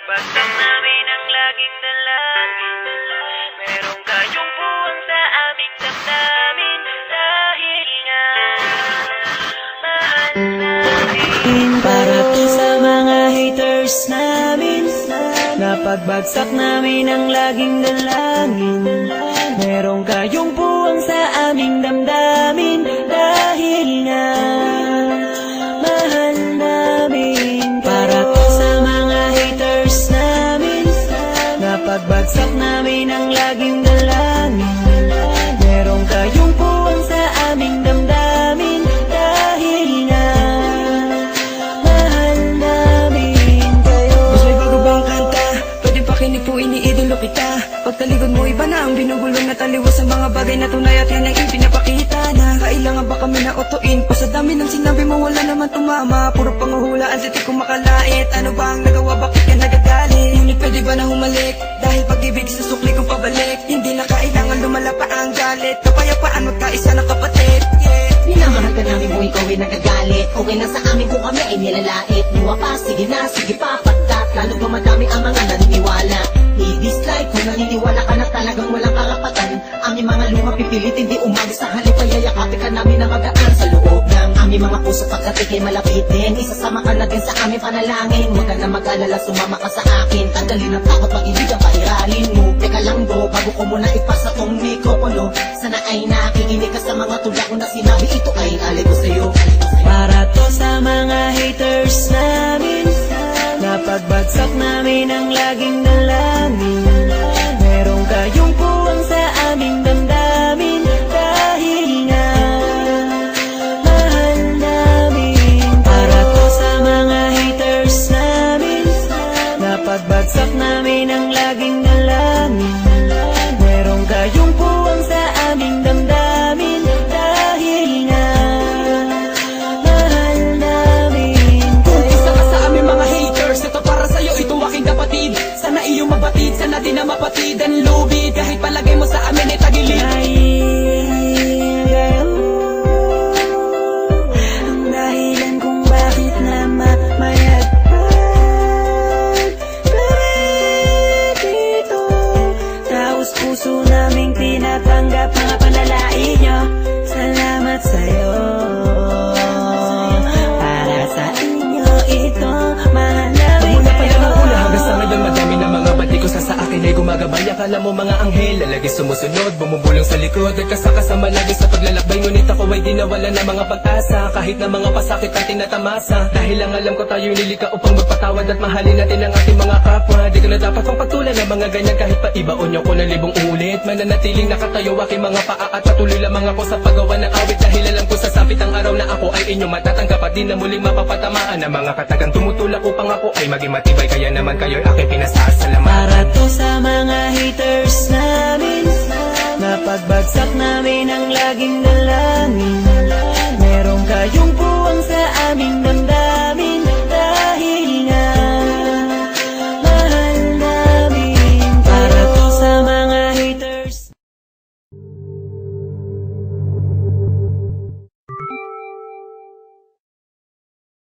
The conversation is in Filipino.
Pagbagsak namin ang laging dalangin, meron kayong puwang sa aming damdamin. Dahil nga mahal namin. Para to sa mga haters namin, napagbagsak namin ang laging dalangin, meron kayong puwang sa aming damdamin. Dahil nga mahal namin. Para to sa mga haters namin, napagbagsak namin ang laging dalangin, meron kayong puwang sa aming damdamin. Dahil nga mahal namin kayo. Mas may bago bang kanta? Pwede pakinig po, iniidolo kita. Pagtalikod mo iba na ang binugulong na taliwas sa mga bagay na tunay at yan ang ipinapakita na kailangan ba kami na utuin pa sa dami ng sinabi mo wala naman tumama. Puro panguhula ang titik kong makalait. Ano ba ang nagawa, bakit ka nagagalit? Ngunit pwede ba na humalik? Dahil pag-ibig sa sukli kong pabalik, hindi na kailangan lumala pa ang galit. Kapayapaan magkaisa ng kapatid, yeah. Minamahal ka namin kung ikaw ay nagagalit. Okay na sa amin kung kami ay nilalait. Luwa pa, sige na, sige pa, pagkat lalo ba madami ang mga naniniwala. I-dislike kung naniniwala ka na talagang walang karapatan. Aming mga luma pipilit, hindi umag sa halip ay yayakapin ka namin na magaan sa loob ng aming mga puso pagkat ikay malapit din. Isasama ka na din sa aming panalangin. Huwag ka na mag-alala, sumama ka sa akin. Tanggalin ang takot, pag-ibig ang pairalin mo. Teka lang bro, bago ko muna ipasa tong mikropono, sana ay nakikinig ka sa mga tula ko na sinabi. Ito ay alay ko sa'yo. Para to sa mga haters namin, napagbagsak namin ang laging dalangin, meron kayong puwang sa aming damdamin. Dahil nga mahal namin. Para to sa mga haters namin, napagbagsak namin ang laging dalangin, meron kayong puwang sa aming damdamin. Dahil nga mahal namin Isa ka sa aming mga haters, ito para sa'yo, ito aking kapatid. Sana iyong mabatid, sana din na mapatid ang lubid. Kahit palagay mo sa amin ay tagilid. ang dahilan kung bakit na mamayagpag kami dito. Taos puso naming tinatanggap mga panalait nyo. Salamat sa'yo. Para sa inyo ito, mahal namin Mula pa yan kayo. ang una hanggang sa ngayon, madami na mga bati ko sa akin ay gumagabay. Akala mo mga anghel, lalagi sumusunod, bumubulong sa likod at kasakasama lagi sa paglalakbay. Ngunit ako ay di nawala ng mga pag-asa, kahit na mga pasakit ang tinatamasa. Dahil lang alam ko tayo'y nilika upang magpatawad at mahalin natin ang ating mga kapwa. Di ko na dapat pang pagtulan ng mga ganyan, kahit pa ibaon niyo ko na libong ulit. Mananatiling nakatayo aking mga paa at patuloy lamang ako sa paggawa ng awit. Dahil alam ko sasapit ang araw na ako ay inyong matatanggap at di na muling mapapatamaan ng mga katagang tumutulak upang ako ay maging matibay. Kaya naman kayo'y aking pinasasalamatan. Para to sa mga haters namin, napagbagsak namin ang laging dalangin, meron kayong puwang sa aming damdamin.